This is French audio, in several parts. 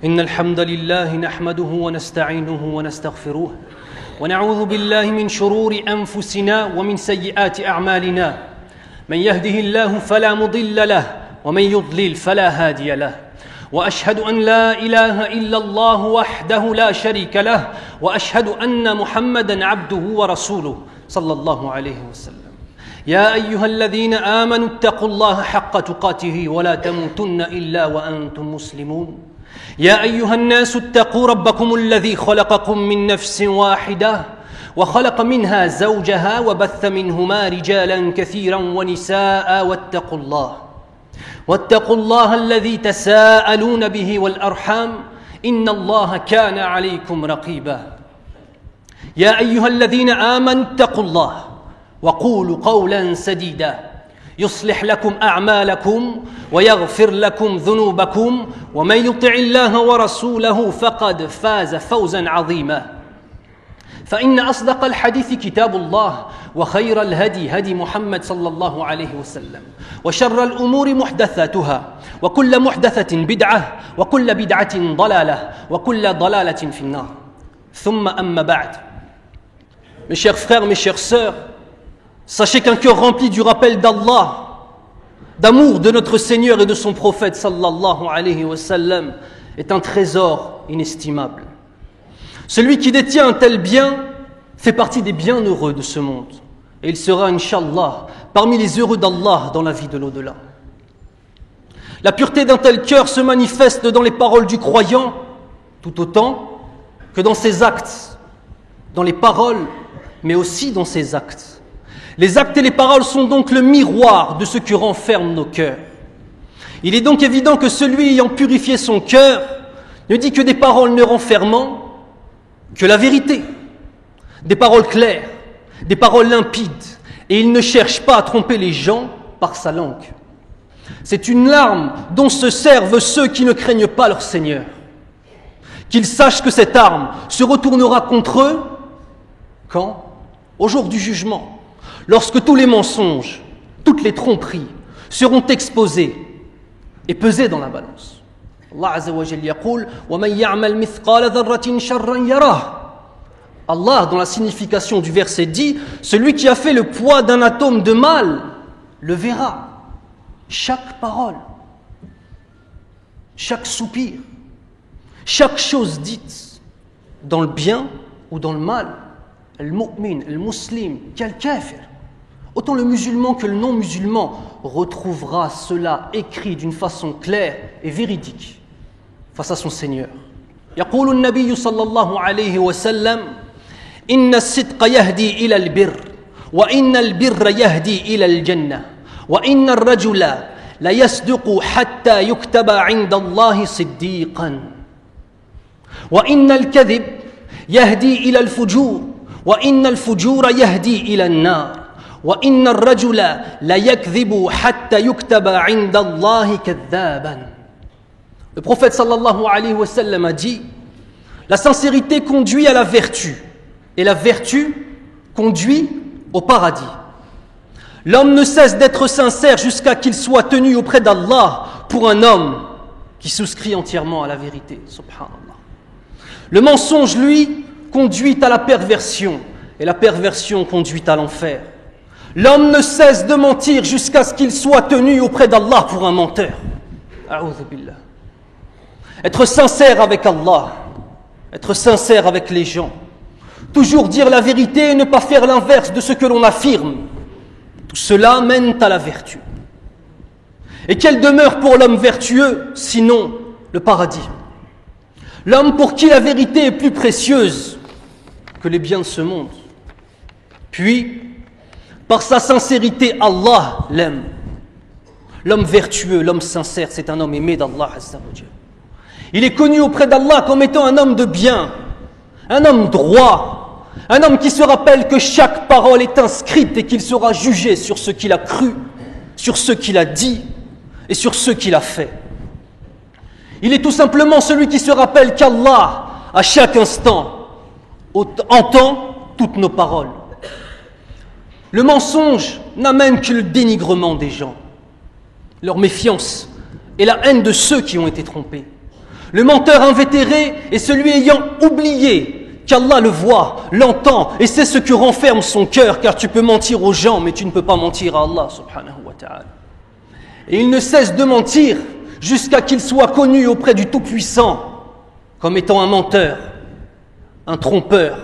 إن الحمد لله نحمده ونستعينه ونستغفره ونعوذ بالله من شرور أنفسنا ومن سيئات أعمالنا من يهده الله فلا مضل له ومن يضلل فلا هادي له وأشهد أن لا إله إلا الله وحده لا شريك له وأشهد أن محمدًا عبده ورسوله صلى الله عليه وسلم يا أيها الذين آمنوا اتقوا الله حق تقاته ولا تموتن إلا وأنتم مسلمون يا أيها الناس اتقوا ربكم الذي خلقكم من نفس واحدة وخلق منها زوجها وبث منهما رجالا كثيرا ونساء واتقوا الله الذي تساءلون به والأرحام إن الله كان عليكم رقيبا يا أيها الذين آمنوا اتقوا الله وقولوا قولا سديدا يصلح لكم أعمالكم ويغفر لكم ذنوبكم ومن يطع الله ورسوله فقد فاز فوزا عظيما فإن أصدق الحديث كتاب الله وخير الهدي هدي محمد صلى الله عليه وسلم وشر الأمور محدثاتها وكل محدثة بدعة وكل بدعة ضلالة وكل ضلالة في النار ثم أما بعد. Mes chers frères, mes chères sœurs, sachez qu'un cœur rempli du rappel d'Allah, d'amour de notre Seigneur et de son prophète sallallahu alayhi wa sallam est un trésor inestimable. Celui qui détient un tel bien fait partie des bienheureux de ce monde. Et il sera, Inch'Allah, parmi les heureux d'Allah dans la vie de l'au-delà. La pureté d'un tel cœur se manifeste dans les paroles du croyant, tout autant que dans ses actes, dans les paroles, mais aussi dans ses actes. Les actes et les paroles sont donc le miroir de ce que renferment nos cœurs. Il est donc évident que celui ayant purifié son cœur ne dit que des paroles ne renfermant que la vérité, des paroles claires, des paroles limpides, et il ne cherche pas à tromper les gens par sa langue. C'est une arme dont se servent ceux qui ne craignent pas leur Seigneur. Qu'ils sachent que cette arme se retournera contre eux quand? Au jour du jugement, lorsque tous les mensonges, toutes les tromperies seront exposés et pesés dans la balance. Allah Azza wa Jalla yaqul wa man ya'mal mithqala dharratin sharran yarah. Allah, dans la signification du verset, dit celui qui a fait le poids d'un atome de mal le verra. Chaque parole, chaque soupir, chaque chose dite dans le bien ou dans le mal, le mu'min, le muslim, quel kafir, autant le musulman que le non-musulman retrouvera cela écrit d'une façon claire et véridique face à son Seigneur. يقول النبي صلى الله عليه وسلم إن الصدق يهدي إلى البر وإن البر يهدي إلى الجنة وإن الرجل لا يصدق حتى يكتب عند الله صديقا وإن الكذب يهدي إلى الفجور وإن الفجور يهدي إلى النار وإن الرجل لا يكذب حتى يكتب عند الله كذابا. Le prophète sallallahu alayhi wa sallam a dit la sincérité conduit à la vertu et la vertu conduit au paradis. L'homme ne cesse d'être sincère jusqu'à qu'il soit tenu auprès d'Allah pour un homme qui souscrit entièrement à la vérité. Subhanallah. Le mensonge, lui, conduit à la perversion et la perversion conduit à l'enfer. L'homme ne cesse de mentir jusqu'à ce qu'il soit tenu auprès d'Allah pour un menteur. A'udhu billah. Être sincère avec Allah, être sincère avec les gens, toujours dire la vérité et ne pas faire l'inverse de ce que l'on affirme, tout cela mène à la vertu. Et quelle demeure pour l'homme vertueux, sinon le paradis? L'homme pour qui la vérité est plus précieuse que les biens de ce monde. Puis, par sa sincérité, Allah l'aime. L'homme vertueux, l'homme sincère, c'est un homme aimé d'Allah Azza wa Jalla. Il est connu auprès d'Allah comme étant un homme de bien, un homme droit, un homme qui se rappelle que chaque parole est inscrite et qu'il sera jugé sur ce qu'il a cru, sur ce qu'il a dit et sur ce qu'il a fait. Il est tout simplement celui qui se rappelle qu'Allah, à chaque instant, entend toutes nos paroles. Le mensonge n'amène que le dénigrement des gens, leur méfiance et la haine de ceux qui ont été trompés. Le menteur invétéré est celui ayant oublié qu'Allah le voit, l'entend, et c'est ce que renferme son cœur, car tu peux mentir aux gens, mais tu ne peux pas mentir à Allah subhanahu wa ta'ala. Et il ne cesse de mentir jusqu'à qu'il soit connu auprès du Tout-Puissant comme étant un menteur, un trompeur,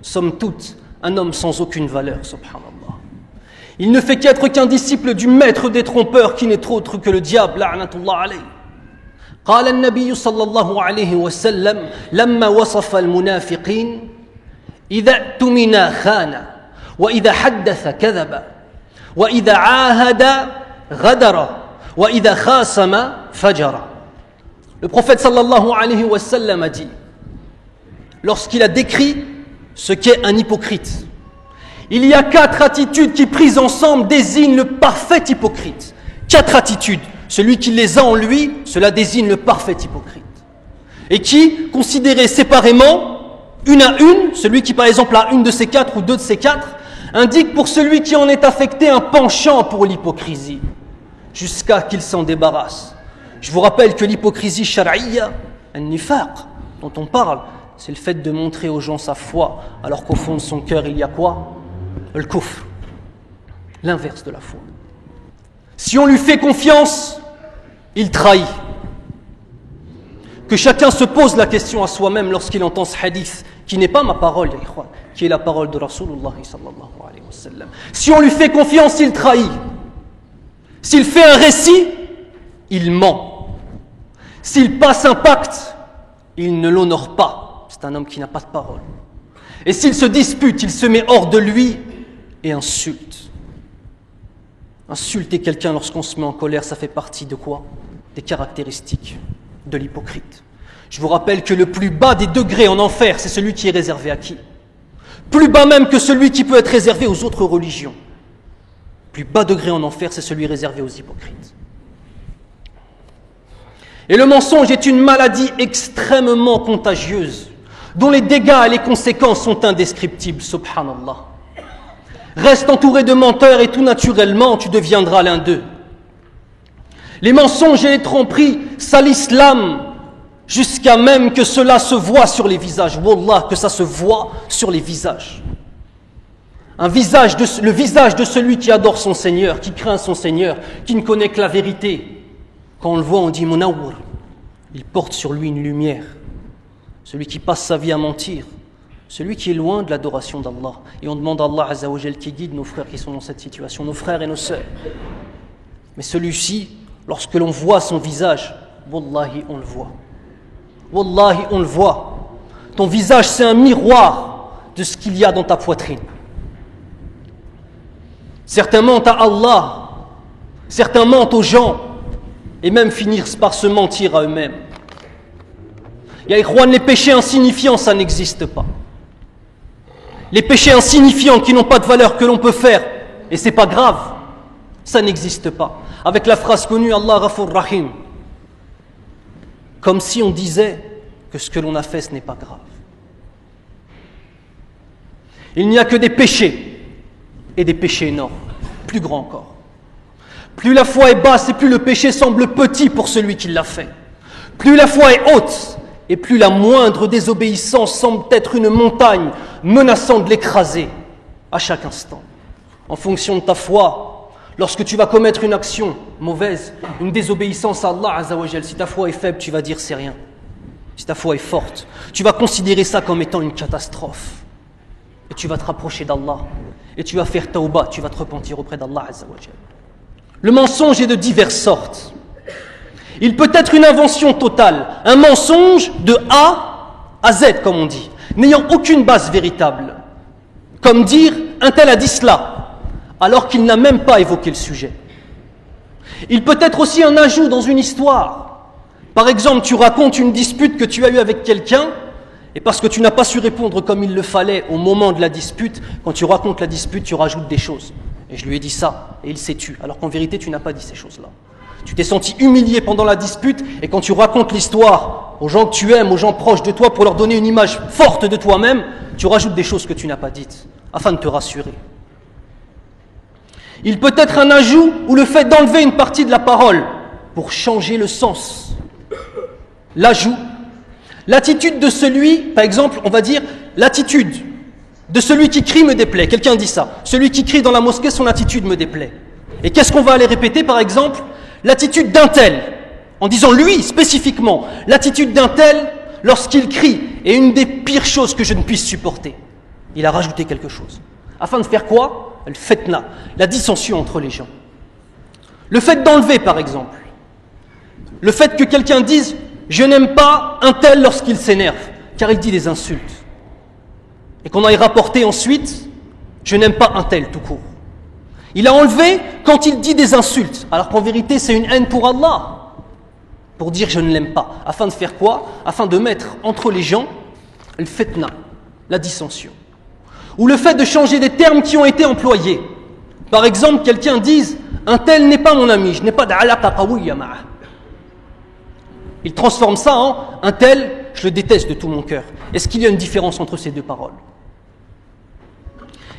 somme toute, un homme sans aucune valeur, subhanallah. Il ne fait qu'être qu'un disciple du maître des trompeurs qui n'est autre que le diable, la'natullah alayh. قال النبي صلى الله عليه وسلم لما وصف المنافقين إذا اؤتمن خان وإذا حدث كذب وإذا عاهد غدر وإذا خاصم فجر. Le prophète sallallahu alayhi wa sallam a dit, lorsqu'il a décrit ce qu'est un hypocrite, il y a 4 attitudes qui, prises ensemble, désignent le parfait hypocrite. 4 attitudes. Celui qui les a en lui, cela désigne le parfait hypocrite. Et qui, considérées séparément, une à une, celui qui par exemple a une de ces 4 ou 2 de ces 4, indique pour celui qui en est affecté un penchant pour l'hypocrisie, jusqu'à qu'il s'en débarrasse. Je vous rappelle que l'hypocrisie shar'iyya, an-nifaq, dont on parle, c'est le fait de montrer aux gens sa foi, alors qu'au fond de son cœur, il y a quoi? Le kufr, l'inverse de la foi. Si on lui fait confiance, il trahit. Que chacun se pose la question à soi-même lorsqu'il entend ce hadith, qui n'est pas ma parole, qui est la parole de Rasulullah sallallahu alayhi wa sallam. Si on lui fait confiance, il trahit. S'il fait un récit, il ment. S'il passe un pacte, il ne l'honore pas. C'est un homme qui n'a pas de parole. Et s'il se dispute, il se met hors de lui et insulte. Insulter quelqu'un lorsqu'on se met en colère, ça fait partie de quoi? Des caractéristiques de l'hypocrite. Je vous rappelle que le plus bas des degrés en enfer, c'est celui qui est réservé à qui? Plus bas même que celui qui peut être réservé aux autres religions. Plus bas degré en enfer, c'est celui réservé aux hypocrites. Et le mensonge est une maladie extrêmement contagieuse, dont les dégâts et les conséquences sont indescriptibles, subhanallah. Reste entouré de menteurs et tout naturellement, tu deviendras l'un d'eux. Les mensonges et les tromperies salissent l'âme, jusqu'à même que cela se voit sur les visages. Wallah, que ça se voit sur les visages. Le visage de celui qui adore son Seigneur, qui craint son Seigneur, qui ne connaît que la vérité. Quand on le voit, on dit Munawwar. Il porte sur lui une lumière. Celui qui passe sa vie à mentir. Celui qui est loin de l'adoration d'Allah. Et on demande à Allah Azza wa Jal qui guide nos frères qui sont dans cette situation, nos frères et nos sœurs. Mais celui-ci, lorsque l'on voit son visage, Wallahi, on le voit. Wallahi, on le voit. Ton visage, c'est un miroir de ce qu'il y a dans ta poitrine. Certains mentent à Allah, certains mentent aux gens, et même finissent par se mentir à eux-mêmes. Ya ikhwan, les péchés insignifiants, ça n'existe pas. Les péchés insignifiants qui n'ont pas de valeur que l'on peut faire, et c'est pas grave, ça n'existe pas. Avec la phrase connue, Allah Ghafur Rahim, comme si on disait que ce que l'on a fait, ce n'est pas grave. Il n'y a que des péchés, et des péchés énormes, plus grands encore. Plus la foi est basse et plus le péché semble petit pour celui qui l'a fait. Plus la foi est haute, et plus la moindre désobéissance semble être une montagne menaçant de l'écraser à chaque instant. En fonction de ta foi, lorsque tu vas commettre une action mauvaise, une désobéissance à Allah Azza wa Jal, si ta foi est faible, tu vas dire c'est rien. Si ta foi est forte, tu vas considérer ça comme étant une catastrophe. Et tu vas te rapprocher d'Allah. Et tu vas faire tawbah, tu vas te repentir auprès d'Allah Azza wa Jal. Le mensonge est de diverses sortes. Il peut être une invention totale, un mensonge de A à Z, comme on dit, n'ayant aucune base véritable. Comme dire, un tel a dit cela, alors qu'il n'a même pas évoqué le sujet. Il peut être aussi un ajout dans une histoire. Par exemple, tu racontes une dispute que tu as eue avec quelqu'un, et parce que tu n'as pas su répondre comme il le fallait au moment de la dispute, quand tu racontes la dispute, tu rajoutes des choses. Et je lui ai dit ça, et il s'est tu, alors qu'en vérité, tu n'as pas dit ces choses-là. Tu t'es senti humilié pendant la dispute, et quand tu racontes l'histoire aux gens que tu aimes, aux gens proches de toi, pour leur donner une image forte de toi-même, tu rajoutes des choses que tu n'as pas dites, afin de te rassurer. Il peut être un ajout ou le fait d'enlever une partie de la parole pour changer le sens. L'ajout L'attitude de celui, par exemple, on va dire, l'attitude de celui qui crie me déplaît. Quelqu'un dit ça. Celui qui crie dans la mosquée, son attitude me déplaît. Et qu'est-ce qu'on va aller répéter, par exemple? L'attitude d'un tel, en disant lui spécifiquement, l'attitude d'un tel lorsqu'il crie est une des pires choses que je ne puisse supporter. Il a rajouté quelque chose. Afin de faire quoi? Le fitna, la dissension entre les gens. Le fait d'enlever, par exemple. Le fait que quelqu'un dise « je n'aime pas un tel lorsqu'il s'énerve » car il dit des insultes. Et qu'on aille rapporter ensuite « je n'aime pas un tel tout court ». Il a enlevé quand il dit des insultes, alors qu'en vérité c'est une haine pour Allah, pour dire je ne l'aime pas. Afin de faire quoi? Afin de mettre entre les gens le fitna, la dissension. Ou le fait de changer des termes qui ont été employés. Par exemple, quelqu'un dise un tel n'est pas mon ami, je n'ai pas d'alaqa qawiyya ma'ah. Il transforme ça en un tel, je le déteste de tout mon cœur. Est-ce qu'il y a une différence entre ces deux paroles?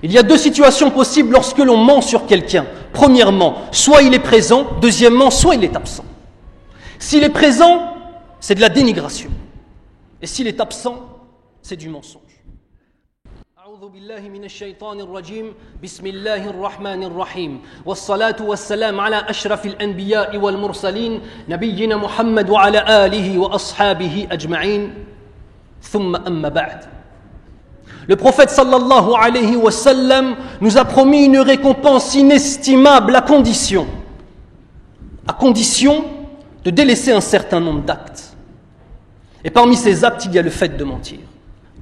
Il y a deux situations possibles lorsque l'on ment sur quelqu'un. Premièrement, soit il est présent. Deuxièmement, soit il est absent. S'il est présent, c'est de la dénigration. Et s'il est absent, c'est du mensonge. أعوذ بالله من الشيطان الرجيم بسم الله الرحمن الرحيم والصلاة والسلام على أشرف الأنبياء والمرسلين نبينا محمد وعلى آله وأصحابه أجمعين ثم أما بعد. Le prophète sallallahu alayhi wa sallam nous a promis une récompense inestimable à condition de délaisser un certain nombre d'actes. Et parmi ces actes, il y a le fait de mentir.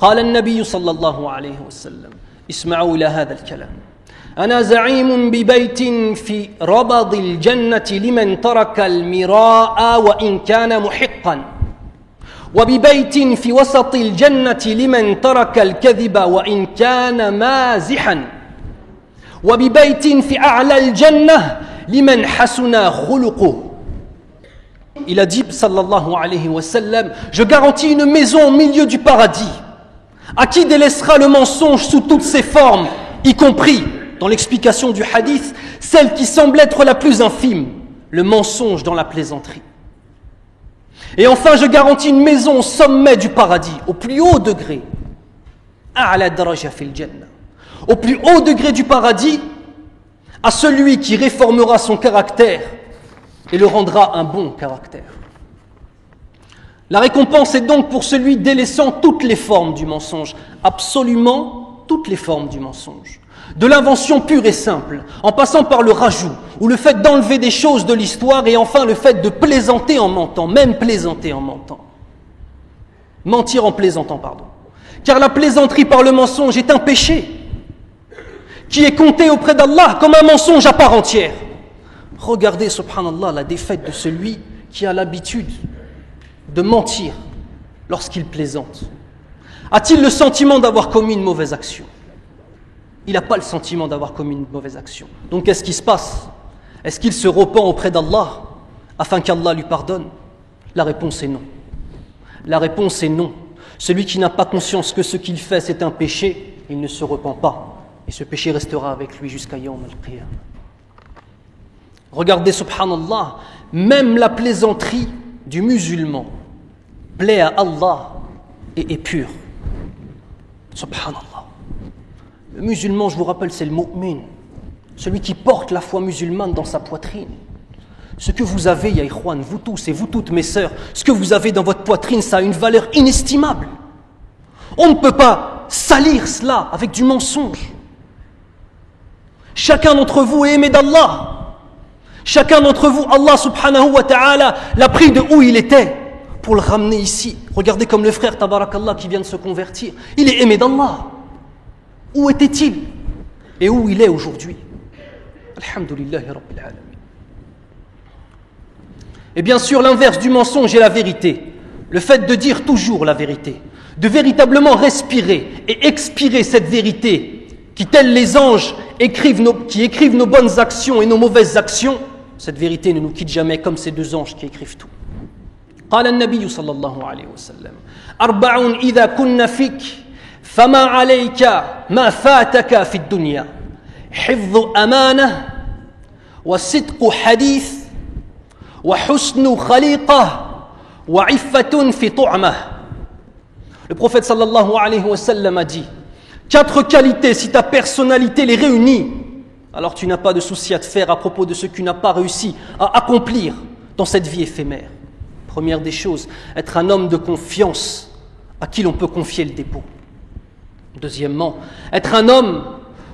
قال النبي صلى الله عليه وسلم اسمعوا إلى هذا الكلام أنا زعيم ببيت في ربض الجنة لمن ترك المراء وإن كان محقا وببيت في وسط الجنة لمن ترك الكذب وإن كان مازحا وببيت في أعلى الجنة لمن حسن خلقه. Il a dit sallallahu alayhi wa sallam, je garantis une maison au milieu du paradis à qui délaissera le mensonge sous toutes ses formes, y compris, dans l'explication du hadith, celle qui semble être la plus infime, le mensonge dans la plaisanterie. Et enfin, je garantis une maison au sommet du paradis, au plus haut degré, au plus haut degré du paradis, à celui qui réformera son caractère et le rendra un bon caractère. La récompense est donc pour celui délaissant toutes les formes du mensonge, absolument toutes les formes du mensonge. De l'invention pure et simple, en passant par le rajout, ou le fait d'enlever des choses de l'histoire, et enfin le fait de plaisanter en mentant, même plaisanter en mentant. Mentir en plaisantant, pardon. Car la plaisanterie par le mensonge est un péché, qui est compté auprès d'Allah comme un mensonge à part entière. Regardez, subhanallah, la défaite de celui qui a l'habitude de mentir lorsqu'il plaisante. A-t-il le sentiment d'avoir commis une mauvaise action? Il n'a pas le sentiment d'avoir commis une mauvaise action. Donc qu'est-ce qui se passe? Est-ce qu'il se repent auprès d'Allah afin qu'Allah lui pardonne? La réponse est non. La réponse est non. Celui qui n'a pas conscience que ce qu'il fait c'est un péché, il ne se repent pas. Et ce péché restera avec lui jusqu'à Yawm al-Qiyamah. Regardez, subhanallah, même la plaisanterie du musulman plaît à Allah et est pure. Subhanallah. Le musulman, je vous rappelle, c'est le mu'min, celui qui porte la foi musulmane dans sa poitrine. Ce que vous avez, ya ikhwan, vous tous et vous toutes mes sœurs, ce que vous avez dans votre poitrine, ça a une valeur inestimable. On ne peut pas salir cela avec du mensonge. Chacun d'entre vous est aimé d'Allah. Chacun d'entre vous, Allah subhanahu wa ta'ala l'a pris de où il était pour le ramener ici. Regardez comme le frère Tabarakallah qui vient de se convertir. Il est aimé d'Allah. Où était-il? Et où il est aujourd'hui? Alhamdulillahi Rabbil Alamin. Et bien sûr, l'inverse du mensonge est la vérité. Le fait de dire toujours la vérité. De véritablement respirer et expirer cette vérité qui, tels les anges, écrivent nos bonnes actions et nos mauvaises actions. Cette vérité ne nous quitte jamais comme ces deux anges qui écrivent tout. قال النبي صلى الله عليه وسلم أربع إذا كن فيك فما عليك ما فاتك في الدنيا حفظ أمانة وصدق حديث وحسن خليقة وعفة في طعمة Le prophète sallallahu alayhi wa sallam a dit 4 qualités, si ta personnalité les réunit, alors tu n'as pas de souci à te faire à propos de ce que tu n'as pas réussi à accomplir dans cette vie éphémère. Première des choses, être un homme de confiance à qui l'on peut confier le dépôt. Deuxièmement, être un homme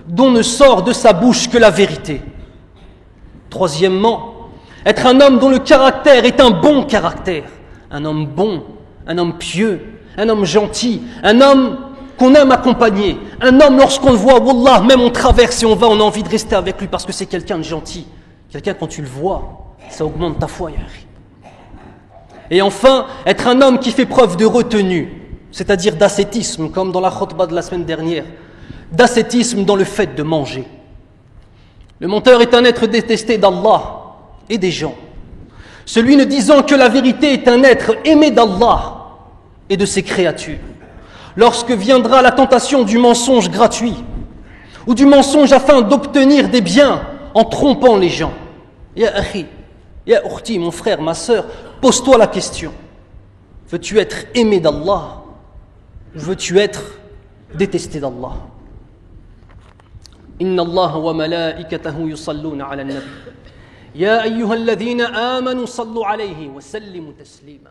dont ne sort de sa bouche que la vérité. Troisièmement, être un homme dont le caractère est un bon caractère. Un homme bon, un homme pieux, un homme gentil, un homme qu'on aime accompagner. Un homme, lorsqu'on le voit, wallah, même on traverse et on va, on a envie de rester avec lui parce que c'est quelqu'un de gentil. Quelqu'un, quand tu le vois, ça augmente ta foi, yari. Et enfin, être un homme qui fait preuve de retenue, c'est-à-dire d'ascétisme, comme dans la khutbah de la semaine dernière, d'ascétisme dans le fait de manger. Le menteur est un être détesté d'Allah et des gens. Celui ne disant que la vérité est un être aimé d'Allah et de ses créatures. Lorsque viendra la tentation du mensonge gratuit ou du mensonge afin d'obtenir des biens en trompant les gens, ya akhi, ya ukhti, mon frère, ma sœur, pose-toi la question. Veux-tu être aimé d'Allah ou veux-tu être détesté d'Allah? Inna Allah wa malaikatahu yusalluna ala an-nabi. Ya ayyuhalladhina amanu sallu alayhi wa sallimu taslima.